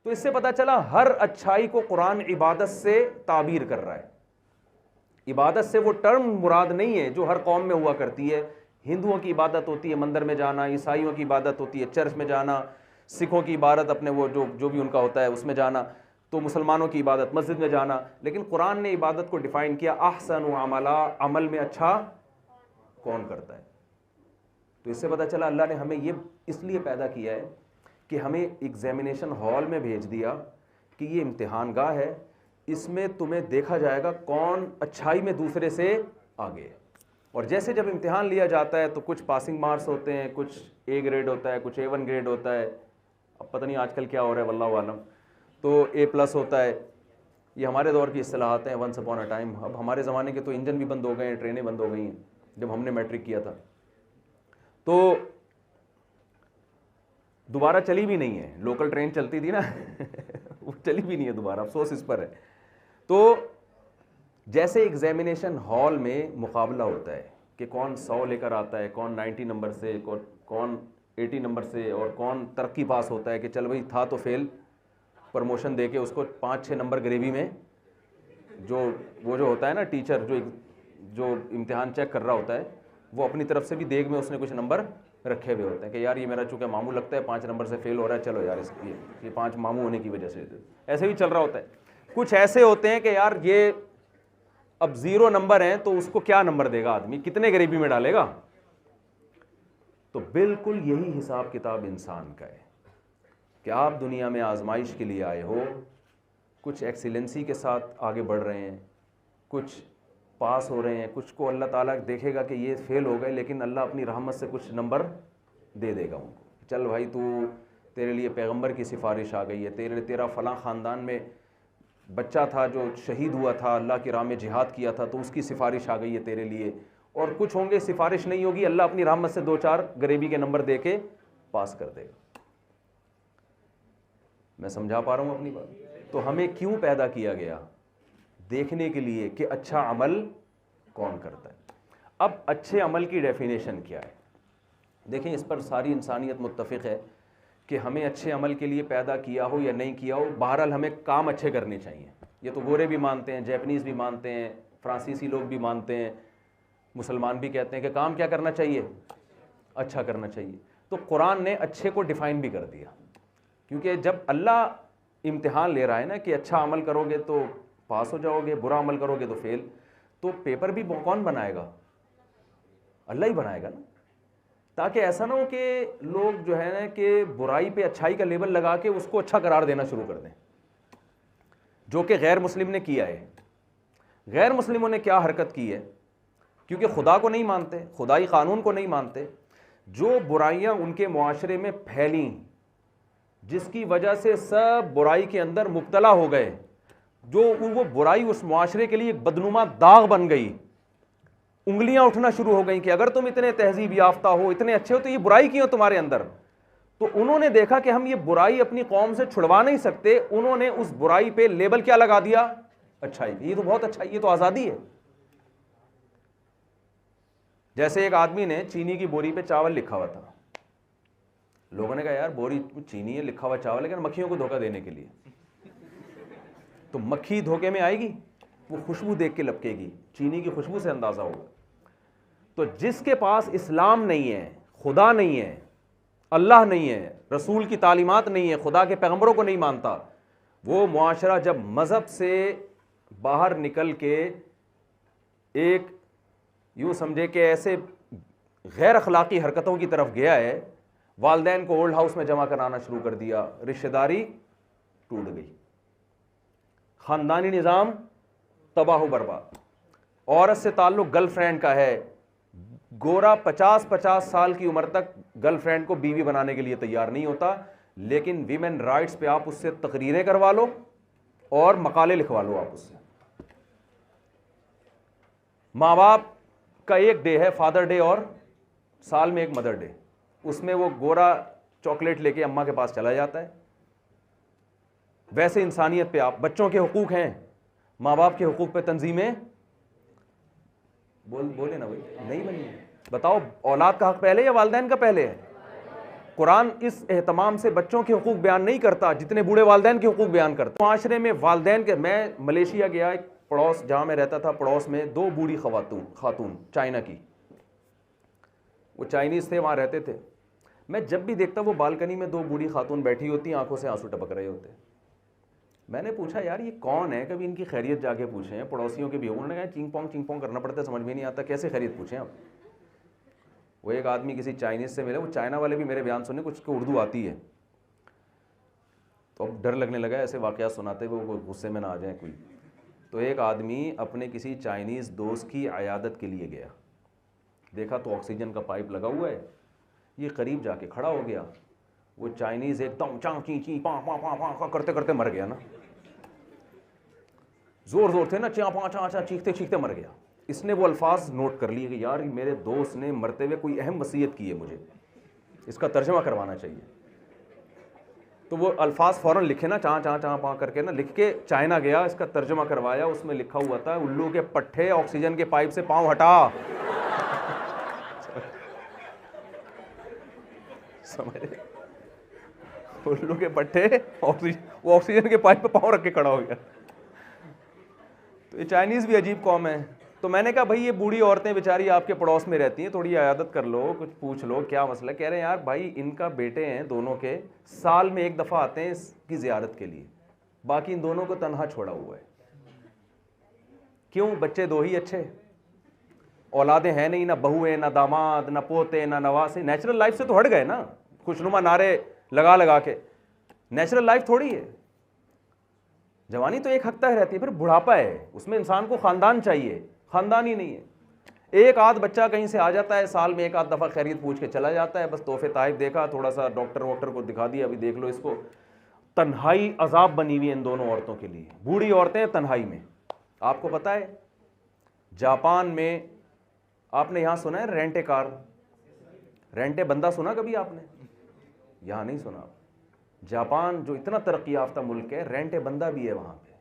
तो इससे पता चला हर अच्छाई को कुरान इबादत से ताबीर कर रहा है। इबादत से वो टर्म मुराद नहीं है जो हर कौम में हुआ करती है। हिंदुओं की इबादत होती है मंदिर में जाना, ईसाइयों की इबादत होती है चर्च में जाना, सिखों की इबादत अपने वो जो भी उनका होता है उसमें जाना, तो मुसलमानों की इबादत मस्जिद में जाना। लेकिन कुरान ने इबादत को डिफाइन किया, अहसन अमला, अमल में अच्छा कौन करता है। तो इससे पता चला अल्लाह ने हमें ये इसलिए पैदा किया है कि हमें एग्जामिनेशन हॉल में भेज दिया कि ये इम्तिहान गाह है, इसमें तुम्हें देखा जाएगा कौन अच्छाई में दूसरे से आगे है। और जैसे जब इम्तिहान लिया जाता है तो कुछ पासिंग मार्क्स होते हैं, कुछ ए ग्रेड होता है, कुछ A1 ग्रेड होता है, अब पता नहीं आजकल क्या हो रहा है वल्लाहु आलम, तो A+ होता है। ये हमारे दौर की इस्तिलाहात हैं, वंस अपॉन अ टाइम। अब हमारे ज़माने के तो इंजन भी बंद हो गए हैं, ट्रेनें बंद हो गई हैं, जब हमने मैट्रिक किया था तो दोबारा चली भी नहीं है। लोकल ट्रेन चलती थी ना वो चली भी नहीं है दोबारा, अफसोस इस पर है। तो जैसे एग्जामिनेशन हॉल में मुकाबला होता है कि कौन 100 लेकर आता है, कौन 90 नंबर से, कौन 80 नंबर से, और कौन तरक्की पास होता है कि चल भाई था तो फेल, प्रमोशन दे के उसको 5-6 नंबर गरीबी में, जो होता है ना टीचर जो इम्तिहान चेक कर रहा होता है, वो अपनी तरफ से भी देख में उसने कुछ नंबर रखे हुए होते हैं कि यार ये मेरा चूँकि मामू लगता है 5 नंबर से फेल हो रहा है, चलो यार ये 5 मामू होने की वजह से, ऐसे भी चल रहा होता है। कुछ ऐसे होते हैं कि यार ये अब 0 नंबर है तो उसको क्या नंबर देगा आदमी, कितने गरीबी में डालेगा। तो बिल्कुल यही हिसाब किताब इंसान का है कि आप दुनिया में आजमाइश के लिए आए हो, कुछ एक्सीलेंसी के साथ आगे बढ़ रहे हैं, कुछ पास हो रहे हैं, कुछ को अल्लाह ताला देखेगा कि ये फेल हो गए, लेकिन अल्लाह अपनी रहमत से कुछ नंबर दे देगा उनको। चल भाई तू, तेरे लिए पैगंबर की सिफारिश आ गई है, तेरा फ़लाँ ख़ानदान में बच्चा था जो शहीद हुआ था, अल्लाह की राह में जिहाद किया था, तो उसकी सिफारिश आ गई है तेरे लिए। और कुछ होंगे सिफारिश नहीं होगी, अल्लाह अपनी रहमत से 2-4 गरीबी के नंबर दे के पास कर देगा। मैं समझा पा रहा हूँ अपनी बात? तो हमें क्यों पैदा किया गया? देखने के लिए कि अच्छा अमल कौन करता है। अब अच्छे अमल की डेफिनेशन क्या है? देखें, इस पर सारी इंसानियत मुत्तफ़िक़ है कि हमें अच्छे अमल के लिए पैदा किया हो या नहीं किया हो, बहरहाल हमें काम अच्छे करने चाहिए। ये तो गोरे भी मानते हैं, जैपनीज़ भी मानते हैं, फ्रांसीसी लोग भी मानते हैं, मुसलमान भी कहते हैं कि काम क्या करना चाहिए, अच्छा करना चाहिए। तो कुरान ने अच्छे को डिफ़ाइन भी कर दिया, क्योंकि जब अल्लाह इम्तिहान ले रहा है ना कि अच्छा अमल करोगे तो पास हो जाओगे, बुरा अमल करोगे तो फेल, तो पेपर भी कौन बनाएगा? अल्लाह ही बनाएगा ना। ताकि ऐसा ना हो कि लोग जो है ना कि बुराई पे अच्छाई का लेबल लगा के उसको अच्छा करार देना शुरू कर दें, जो कि गैर मुस्लिम ने किया है। गैर मुस्लिमों ने क्या हरकत की है? क्योंकि खुदा को नहीं मानते, खुदाई कानून को नहीं मानते, जो बुराइयां उनके मुआशरे में फैली, जिसकी वजह से सब बुराई के अंदर मुब्तला हो गए, जो वो बुराई उस मुआशरे के लिए एक बदनुमा दाग बन गई, उंगलियां उठना शुरू हो गई कि अगर तुम इतने तहजीब याफ्ता हो, इतने अच्छे हो, तो ये बुराई क्यों तुम्हारे अंदर? तो उन्होंने देखा कि हम ये बुराई अपनी कौम से छुड़वा नहीं सकते, उन्होंने उस बुराई पे लेबल क्या लगा दिया? अच्छाई। ये तो बहुत अच्छा, ये तो आज़ादी है। जैसे एक आदमी ने चीनी की बोरी पे चावल लिखा हुआ था, लोगों ने कहा यार बोरी चीनी है, लिखा हुआ चावल, लेकिन मक्खियों को धोखा देने के लिए। तो मक्खी धोखे में आएगी, वो खुशबू देख के लपकेगी, चीनी की खुशबू से अंदाजा होगा। तो जिसके पास इस्लाम नहीं है, खुदा नहीं है, अल्लाह नहीं है, रसूल की तालीमात नहीं है, खुदा के पैगंबरों को नहीं मानता, वो मुआशरा जब मज़हब से बाहर निकल के एक यूँ समझे कि ऐसे गैर अखलाकी हरकतों की तरफ गया है, वालदैन को ओल्ड हाउस में जमा कराना शुरू कर दिया, रिश्तेदारी टूट गई, ख़ानदानी निज़ाम तबाह बर्बाद। औरत से ताल्लुक़ गर्लफ्रेंड का है, गोरा 50-50 साल की उम्र तक गर्लफ्रेंड को बीवी बनाने के लिए तैयार नहीं होता, लेकिन विमेन राइट्स पे आप उससे तकरीरें करवा लो और मकाले लिखवा लो आप उससे। माँ बाप का एक डे है फादर डे और साल में एक मदर डे, उसमें वो गोरा चॉकलेट लेके अम्मा के पास चला जाता है। वैसे इंसानियत पे आप, बच्चों के हुकूक हैं, माँ बाप के हुकूक पे तंजीमें बोले ना भाई, नहीं बनी है। बताओ औलाद का हक पहले या वालिदैन का पहले है? कुरान इस एहतमाम से बच्चों के हुकूक बयान नहीं करता जितने बूढ़े वालिदैन के हुकूक बयान करता। माशरे में वालिदैन के, मैं मलेशिया गया, एक पड़ोस जहाँ मैं रहता था, पड़ोस में 2 बूढ़ी खातून चाइना की, वो चाइनीज़ थे, वहाँ रहते थे। मैं जब भी देखता वो बालकनी में 2 बूढ़ी खातून बैठी होती, आंखों से आंसू टपक रहे होते। मैंने पूछा यार ये कौन है, कभी इनकी खैरियत जाके पूछे हैं, पड़ोसियों के भी। उन्होंने कहा चिंग पोंग करना पड़ता है, समझ में नहीं आता कैसे खैरियत पूछें आप। वो एक आदमी किसी चाइनीज़ से मिले, वो चाइना वाले भी मेरे बयान सुने, कुछ को उर्दू आती है, तो अब डर लगने लगा ऐसे वाक़यात सुनाते हुए वो गुस्से में ना आ जाए कोई। तो एक आदमी अपने किसी चाइनीज़ दोस्त की अयादत के लिए गया, देखा तो ऑक्सीजन का पाइप लगा हुआ है, ये करीब जाके खड़ा हो गया। वो चाइनीज़ एकदम चाँ ची ची पा पा पा पा करते करते मर गया ना, ज़ोर ज़ोर थे ना, चा पा चा चा चीखते चीखते मर गया। इसने वो अल्फाज नोट कर लिए कि यार मेरे दोस्त ने मरते हुए कोई अहम वसीयत की है, मुझे इसका तर्जमा करवाना चाहिए। तो वो अल्फाज फ़ौरन लिखे ना, चाँ चाँ चाँ पा करके ना लिख के चाइना गया, इसका तर्जमा करवाया। उसमें लिखा हुआ था उल्लू के पट्टे ऑक्सीजन के पाइप से पाँव हटा। समझ, उल्लू के पट्टे वो ऑक्सीजन के पाइप पे पाँव रख के खड़ा हो गया। तो ये चाइनीज़ भी अजीब कौम है। तो मैंने कहा भाई ये बूढ़ी औरतें बेचारी आपके पड़ोस में रहती हैं, थोड़ी आयादत कर लो, कुछ पूछ लो क्या मसला। कह रहे हैं यार भाई इनका बेटे हैं दोनों के, साल में 1 दफ़ा आते हैं इसकी ज़ियारत के लिए, बाकी इन दोनों को तन्हा छोड़ा हुआ है। क्यों? बच्चे 2 ही अच्छे, औलादें हैं नहीं, ना बहू है, ना दामाद, ना पोते, ना नवासे। नेचुरल लाइफ से तो हट गए ना, खुशनुमा नारे लगा लगा के। नेचुरल लाइफ थोड़ी है। जवानी तो एक हक तक रहती है, फिर बुढ़ापा है, उसमें इंसान को ख़ानदान चाहिए, ख़ानदान ही नहीं है। एक आध बच्चा कहीं से आ जाता है, साल में 1 आध दफ़ा खैरियत पूछ के चला जाता है, बस तोहफे ताइफ देखा, थोड़ा सा डॉक्टर वॉक्टर को दिखा दिया, अभी देख लो इसको। तन्हाई अजाब बनी हुई है इन दोनों औरतों के लिए, बूढ़ी औरतें तन्हाई में। आपको पता है जापान में, आपने यहाँ सुना है रेंटे कार, रेंटे बंदा सुना कभी आपने? यहाँ नहीं सुना। जापान जो इतना तरक्की याफ्ता मुल्क है, रेंटे बंदा भी है वहाँ पे।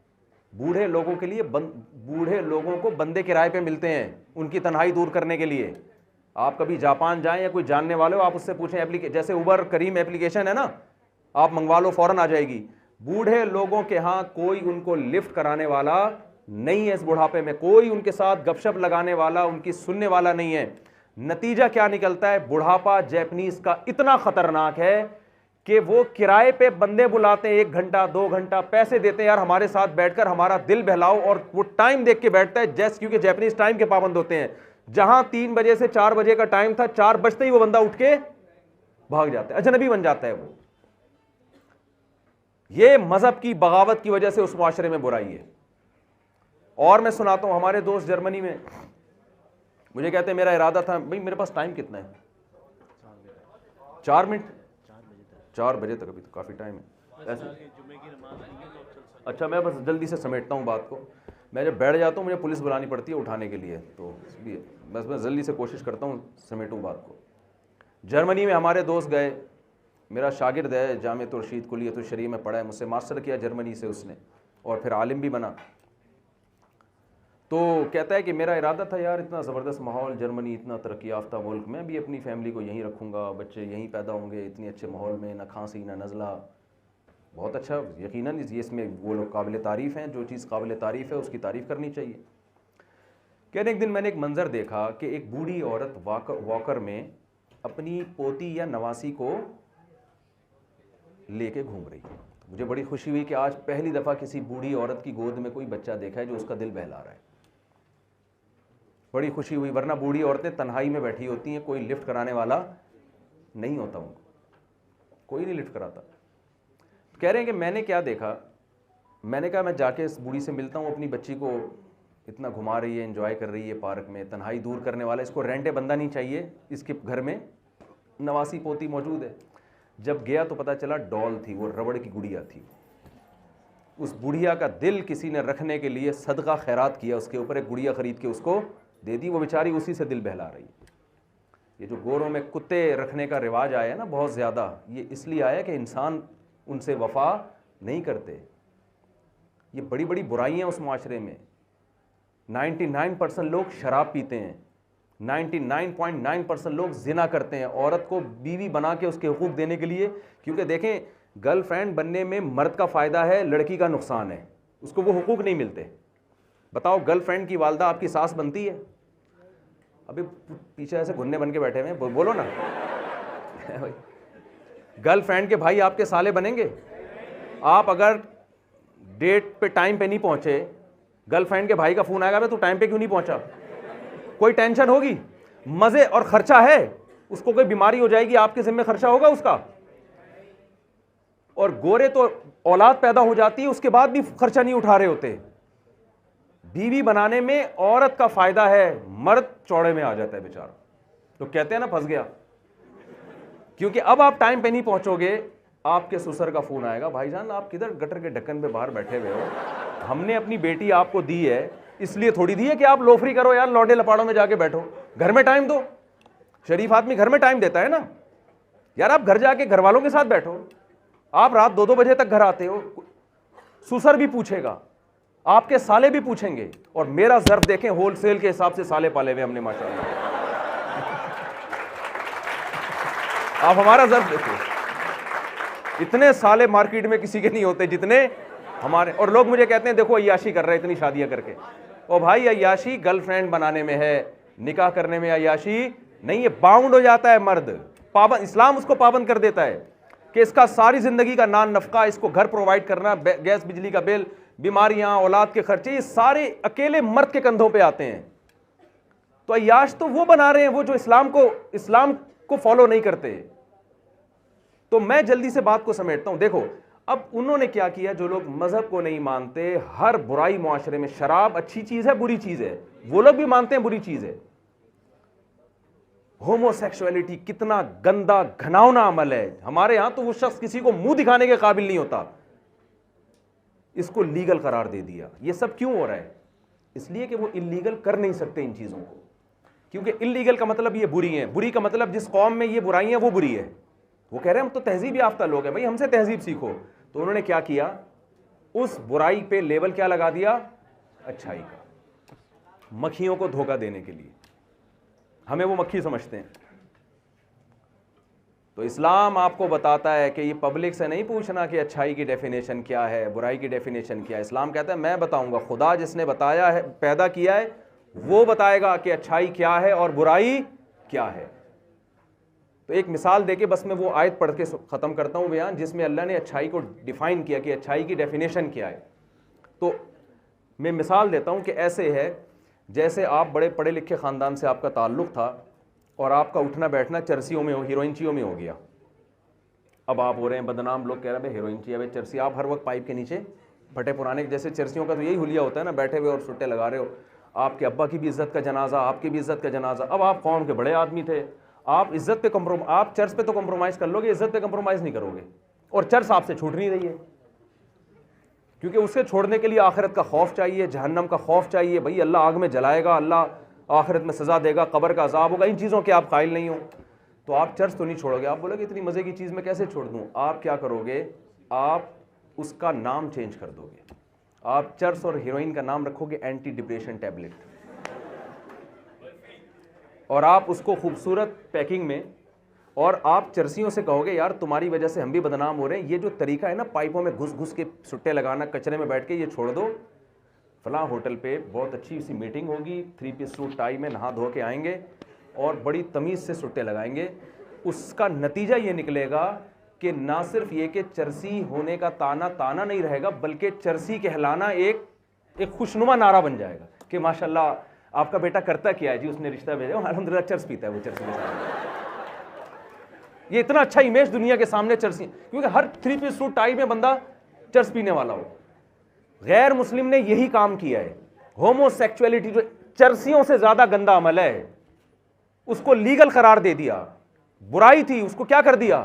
बूढ़े लोगों के लिए बूढ़े लोगों को बंदे किराए पे मिलते हैं उनकी तन्हाई दूर करने के लिए। आप कभी जापान जाएं या कोई जानने वाले हो, आप उससे पूछें, जैसे उबर करीम एप्लीकेशन है ना, आप मंगवा लो फ़ौरन आ जाएगी। बूढ़े लोगों के यहाँ कोई उनको लिफ्ट कराने वाला नहीं है, इस बुढ़ापे में कोई उनके साथ गपशप लगाने वाला, उनकी सुनने वाला नहीं है। नतीजा क्या निकलता है? बुढ़ापा जैपनीज का इतना खतरनाक है कि वो किराए पे बंदे बुलाते हैं, 1 घंटा 2 घंटा पैसे देते हैं, यार हमारे साथ बैठकर हमारा दिल बहलाओ, और वो टाइम देख के बैठता है जैसे, क्योंकि जैपनीज टाइम के पाबंद होते हैं। जहां 3 बजे से 4 बजे का टाइम था, 4 बजते ही वो बंदा उठ के भाग जाता है, अजनबी बन जाता है वो। ये मजहब की बगावत की वजह से उस मुआशरे में बुराई है। और मैं सुनाता हूं, हमारे दोस्त जर्मनी में मुझे कहते हैं मेरा इरादा था, भाई मेरे पास टाइम कितना है? 4 मिनट, 4 बजे तक, अभी तो काफ़ी टाइम है ऐसे। अच्छा मैं बस जल्दी से समेटता हूँ बात को। मैं जब बैठ जाता हूँ मुझे पुलिस बुलानी पड़ती है उठाने के लिए, तो इसलिए बस मैं जल्दी से कोशिश करता हूँ समेटूँ बात को। जर्मनी में हमारे दोस्त गए, मेरा शागिर्द है, जामिअत रशीद कुलियत शरीय में पढ़ा है, मुझसे मास्टर किया जर्मनी से उसने, और फिर आलिम भी बना। तो कहता है कि मेरा इरादा था यार, इतना ज़बरदस्त माहौल, जर्मनी इतना तरक्की याफ्ता मुल्क, मैं भी अपनी फैमिली को यहीं रखूँगा, बच्चे यहीं पैदा होंगे, इतने अच्छे माहौल में, ना खांसी ना नज़ला, बहुत अच्छा। यकीनन ये इसमें वो लोग काबिल तारीफ़ हैं, जो चीज़ काबिल तारीफ़ है उसकी तारीफ़ करनी चाहिए। कहने एक दिन मैंने एक मंज़र देखा कि एक बूढ़ी औरत वॉकर में अपनी पोती या नवासी को लेके घूम रही है। मुझे बड़ी खुशी हुई कि आज पहली दफ़ा किसी बूढ़ी औरत की गोद में कोई बच्चा देखा है जो उसका दिल बहला रहा है। बड़ी खुशी हुई, वरना बूढ़ी औरतें तन्हाई में बैठी होती हैं, कोई लिफ्ट कराने वाला नहीं होता उनको, कोई नहीं लिफ्ट कराता। कह रहे हैं कि मैंने क्या देखा, मैंने कहा मैं जाके इस बूढ़ी से मिलता हूँ, अपनी बच्ची को इतना घुमा रही है, एंजॉय कर रही है पार्क में, तन्हाई दूर करने वाला, इसको रेंटे बंदा नहीं चाहिए, इसके घर में नवासी पोती मौजूद है। जब गया तो पता चला डॉल थी, वो रबड़ की गुड़िया थी। उस बुढ़िया का दिल किसी ने रखने के लिए सदका खैरात किया, उसके ऊपर एक गुड़िया खरीद के उसको दे दी, वो बेचारी उसी से दिल बहला रही। ये जो गोरों में कुत्ते रखने का रिवाज आया है ना बहुत ज़्यादा, ये इसलिए आया कि इंसान उनसे वफा नहीं करते। ये बड़ी बड़ी बुराइयाँ उस माशरे में। 99% लोग शराब पीते हैं, 99.9% लोग जिना करते हैं औरत को बीवी बना के उसके हुकूक देने के लिए, क्योंकि देखें गर्लफ्रेंड बनने में मर्द का फ़ायदा है, लड़की का नुकसान है, उसको वो हुकूक नहीं मिलते। बताओ गर्लफ्रेंड की वालदा आपकी सास बनती है? अभी पीछे ऐसे घुन्ने बन के बैठे हुए हैं, बोलो ना। गर्लफ्रेंड के भाई आपके साले बनेंगे? आप अगर डेट पे टाइम पे नहीं पहुंचे, गर्लफ्रेंड के भाई का फोन आएगा, तू टाइम पे क्यों नहीं पहुंचा? कोई टेंशन होगी? मजे और खर्चा है, उसको कोई बीमारी हो जाएगी, आपके जिम्मे खर्चा होगा उसका। और गोरे तो औलाद पैदा हो जाती है उसके बाद भी खर्चा नहीं उठा रहे होते। बीवी बनाने में औरत का फायदा है, मर्द चौड़े में आ जाता है बेचारा। तो कहते हैं ना फंस गया, क्योंकि अब आप टाइम पे नहीं पहुंचोगे, आपके ससुर का फोन आएगा, भाईजान आप किधर गटर के ढक्कन पे बाहर बैठे हुए हो, हमने अपनी बेटी आपको दी है, इसलिए थोड़ी दी है कि आप लोफरी करो यार, लौंडे लपाड़ों में जाके बैठो, घर में टाइम दो। शरीफ आदमी घर में टाइम देता है ना यार, आप घर जाके घर वालों के साथ बैठो। आप रात 2-2 बजे तक घर आते हो, ससुर भी पूछेगा, आपके साले भी पूछेंगे, और मेरा ज़र्फ देखें, होलसेल के हिसाब से साले पाले हुए हमने माशाल्लाह। आप हमारा ज़र्फ देखो, इतने साले मार्केट में किसी के नहीं होते जितने हमारे। और लोग मुझे कहते हैं देखो अय्याशी कर रहे हैं इतनी शादियां करके। ओ भाई, अय्याशी गर्लफ्रेंड बनाने में है, निकाह करने में अय्याशी नहीं है। बाउंड हो जाता है मर्द, पाबंद, इस्लाम उसको पाबंद कर देता है कि इसका सारी जिंदगी का नान नफका, इसको घर प्रोवाइड करना, गैस बिजली का बिल, बीमारियां, औलाद के खर्चे, ये सारे अकेले मर्द के कंधों पे आते हैं। तो अय्याश तो वो बना रहे हैं वो जो इस्लाम को फॉलो नहीं करते। तो मैं जल्दी से बात को समेटता हूं। देखो अब उन्होंने क्या किया, जो लोग मजहब को नहीं मानते, हर बुराई मुआशरे में, शराब अच्छी चीज है बुरी चीज है, वो लोग भी मानते हैं बुरी चीज है। होमोसेक्सुअलिटी कितना गंदा घिनौना अमल है, हमारे यहां तो वो शख्स किसी को मुंह दिखाने के काबिल नहीं होता, इसको लीगल करार दे दिया। ये सब क्यों हो रहा है? इसलिए कि वो इलीगल कर नहीं सकते इन चीजों को, क्योंकि इलीगल का मतलब ये बुरी है, बुरी का मतलब जिस कौम में ये बुराई है वो बुरी है। वो कह रहे हैं हम तो तहजीब याफ्ता लोग हैं, भाई हमसे तहजीब सीखो। तो उन्होंने क्या किया, उस बुराई पे लेबल क्या लगा दिया, अच्छाई का, मक्खियों को धोखा देने के लिए। हमें वो मक्खी समझते हैं। तो इस्लाम आपको बताता है कि ये पब्लिक से नहीं पूछना कि अच्छाई की डेफिनेशन क्या है, बुराई की डेफिनेशन क्या है। इस्लाम कहता है मैं बताऊंगा, खुदा जिसने बताया है, पैदा किया है, वो बताएगा कि अच्छाई क्या है और बुराई क्या है। तो एक मिसाल देके बस मैं वो आयत पढ़ के ख़त्म करता हूँ बयान, जिसमें अल्लाह ने अच्छाई को डिफ़ाइन किया कि अच्छाई की डेफिनेशन क्या है। तो मैं मिसाल देता हूँ कि ऐसे है जैसे आप बड़े पढ़े लिखे ख़ानदान से आपका ताल्लुक़ था और आपका उठना बैठना चर्सियों में, हीरोइनचियों में हो गया। अब आप हो रहे हैं बदनाम, लोग कह रहे हैं भाई हीरोइनची है, भाई चर्सी। आप हर वक्त पाइप के नीचे फटे पुराने, जैसे चर्सियों का तो यही हुलिया होता है ना, बैठे हुए और सुट्टे लगा रहे हो। आपके अब्बा की भी इज़्ज़त का जनाजा, आपकी भी इज़्ज़त का जनाजा। अब आप कौम के बड़े आदमी थे, आप इज्जत पे आप चर्च पे तो कंप्रोमाइज़ कर लोगे, इज्जत पे कंप्रोमाइज़ नहीं करोगे। और चर्च आपसे छूट नहीं रही है, क्योंकि उसे छोड़ने के लिए आखिरत का खौफ चाहिए, जहन्नम का खौफ चाहिए। भाई अल्लाह आग में जलाएगा, अल्लाह आखिरत में सज़ा देगा, कब्र का अजाब होगा, इन चीज़ों के आप कायल नहीं हो, तो आप चर्च तो नहीं छोड़ोगे। आप बोलोगे इतनी मज़े की चीज़ मैं कैसे छोड़ दूँ? आप क्या करोगे, आप उसका नाम चेंज कर दोगे। आप चर्च और हीरोइन का नाम रखोगे एंटी डिप्रेशन टैबलेट, और आप उसको खूबसूरत पैकिंग में, और आप चर्सियों से कहोगे यार तुम्हारी वजह से हम भी बदनाम हो रहे हैं, ये जो तरीका है ना पाइपों में घुस घुस के सुट्टे लगाना, कचरे में बैठ के, ये छोड़ दो। फलां होटल पे बहुत अच्छी सी मीटिंग होगी, 3 पीस सूट टाई में नहा धो के आएंगे और बड़ी तमीज़ से सुट्टे लगाएंगे। उसका नतीजा ये निकलेगा कि ना सिर्फ ये कि चर्सी होने का ताना ताना नहीं रहेगा, बल्कि चर्सी कहलाना एक खुशनुमा नारा बन जाएगा कि माशाल्लाह आपका बेटा करता क्या है जी, उसने रिश्ता भेजा, अल्हम्दुलिल्लाह चर्च पीता है वो चर्च के साथ। ये इतना अच्छा इमेज दुनिया के सामने चर्सी, क्योंकि हर 3 पीस सूट टाई में बंदा चर्च पीने वाला हो। गैर मुस्लिम ने यही काम किया है। होमोसेक्सुअलिटी जो चर्सियों से ज्यादा गंदा अमल है, उसको लीगल करार दे दिया। बुराई थी, उसको क्या कर दिया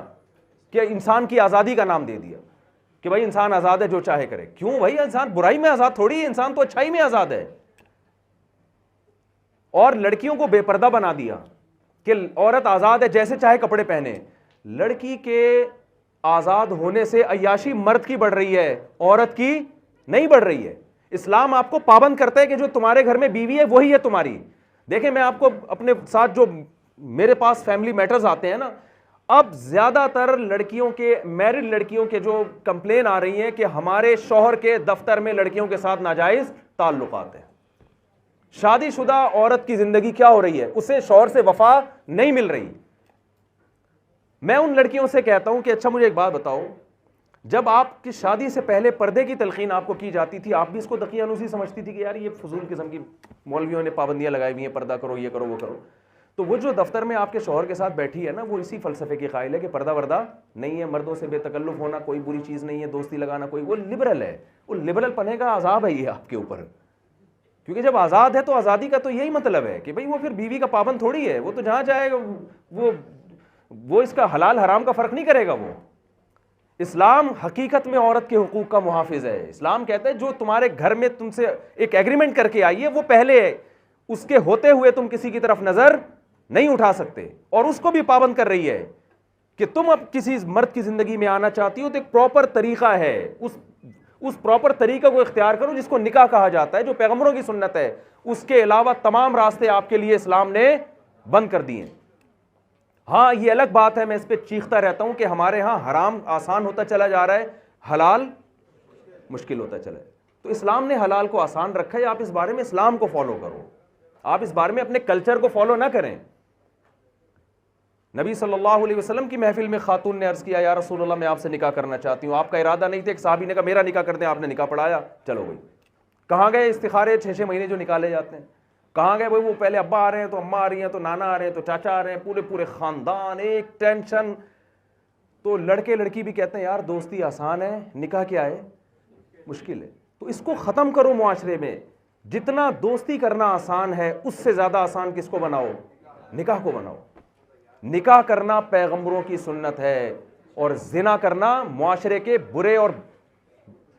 कि इंसान की आजादी का नाम दे दिया कि भाई इंसान आजाद है, जो चाहे करे। क्यों भाई, इंसान बुराई में आजाद थोड़ी है, इंसान तो अच्छाई में आजाद है। और लड़कियों को बेपर्दा बना दिया कि औरत आजाद है, जैसे चाहे कपड़े पहने। लड़की के आजाद होने से अय्याशी मर्द की बढ़ रही है, औरत की नहीं बढ़ रही है। इस्लाम आपको पाबंद करता है कि जो तुम्हारे घर में बीवी है वही है तुम्हारी। देखें, मैं आपको अपने साथ जो मेरे पास फैमिली मैटर्स आते हैं ना, अब ज्यादातर लड़कियों के, मैरिड लड़कियों के जो कंप्लेन आ रही हैं कि हमारे शौहर के दफ्तर में लड़कियों के साथ नाजायज ताल्लुकात हैं। शादीशुदा औरत की जिंदगी क्या हो रही है, उसे शौहर से वफा नहीं मिल रही। मैं उन लड़कियों से कहता हूं कि अच्छा मुझे एक बात बताओ, जब आपकी शादी से पहले पर्दे की तलकीन आपको की जाती थी, आप भी इसको दकियानूसी समझती थी कि यार ये फजूल किस्म की मौलवियों ने पाबंदियां लगाई हुई हैं, पर्दा करो, ये करो, वो करो। तो वो जो दफ्तर में आपके शौहर के साथ बैठी है ना, वो इसी फलसफे की कायल है कि पर्दा वर्दा नहीं है, मर्दों से बेतकल्लुफ होना कोई बुरी चीज़ नहीं है, दोस्ती लगाना कोई, वो लिबरल है। वो लिबरल पने का अजाब है ये आपके ऊपर, क्योंकि जब आज़ाद है तो आज़ादी का तो यही मतलब है कि भाई वो फिर बीवी का पाबंद थोड़ी है, वो तो जहाँ जाएगा वो इसका हलाल हराम का फ़र्क नहीं करेगा। वो इस्लाम हकीकत में औरत के हुकूक का मुहाफिज है। इस्लाम कहता है जो तुम्हारे घर में तुमसे एक एग्रीमेंट करके आई है वो पहले है, उसके होते हुए तुम किसी की तरफ नज़र नहीं उठा सकते, और उसको भी पाबंद कर रही है कि तुम अब किसी मर्द की जिंदगी में आना चाहती हो तो एक प्रॉपर तरीका है, उस प्रॉपर तरीका को इख्तियार करो जिसको निकाह कहा जाता है, जो पैगंबरों की सुन्नत है। उसके अलावा तमाम रास्ते आपके लिए इस्लाम ने बंद कर दिए। हाँ, ये अलग बात है, मैं इस पर चीखता रहता हूं कि हमारे यहाँ हराम आसान होता चला जा रहा है, हलाल मुश्किल होता चला है। तो इस्लाम ने हलाल को आसान रखा है, आप इस बारे में इस्लाम को फॉलो करो, आप इस बारे में अपने कल्चर को फॉलो ना करें। नबी सल्लल्लाहु अलैहि वसल्लम की महफिल में खातून ने अर्ज़ किया, या रसूल अल्लाह मैं आपसे निकाह करना चाहती हूँ। आपका इरादा नहीं था, एक साहबी ने कहा मेरा निकाह कर दें, आपने निकाह पढ़ाया, चलो भाई। कहाँ गए इस्तिखारे 6-6 महीने जो निकाले जाते हैं, कहाँ गए भाई? वो पहले अब्बा आ रहे हैं तो अम्मा आ रही हैं, तो नाना आ रहे हैं तो चाचा आ रहे हैं, पूरे पूरे ख़ानदान, एक टेंशन। तो लड़के लड़की भी कहते हैं यार दोस्ती आसान है, निकाह क्या है, मुश्किल है। तो इसको ख़त्म करो मुआशरे में। जितना दोस्ती करना आसान है उससे ज़्यादा आसान किसको बनाओ, निकाह को बनाओ। निकाह करना पैगंबरों की सुन्नत है, और जिना करना मुआशरे के बुरे और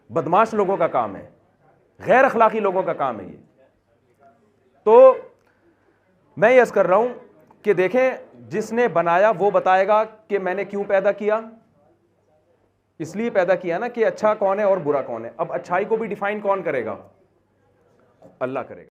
बदमाश लोगों का काम है, गैर अखलाकी लोगों का काम है ये। तो मैं यस कर रहा हूं कि देखें, जिसने बनाया वो बताएगा कि मैंने क्यों पैदा किया। इसलिए पैदा किया ना कि अच्छा कौन है और बुरा कौन है। अब अच्छाई को भी डिफाइन कौन करेगा, अल्लाह करेगा।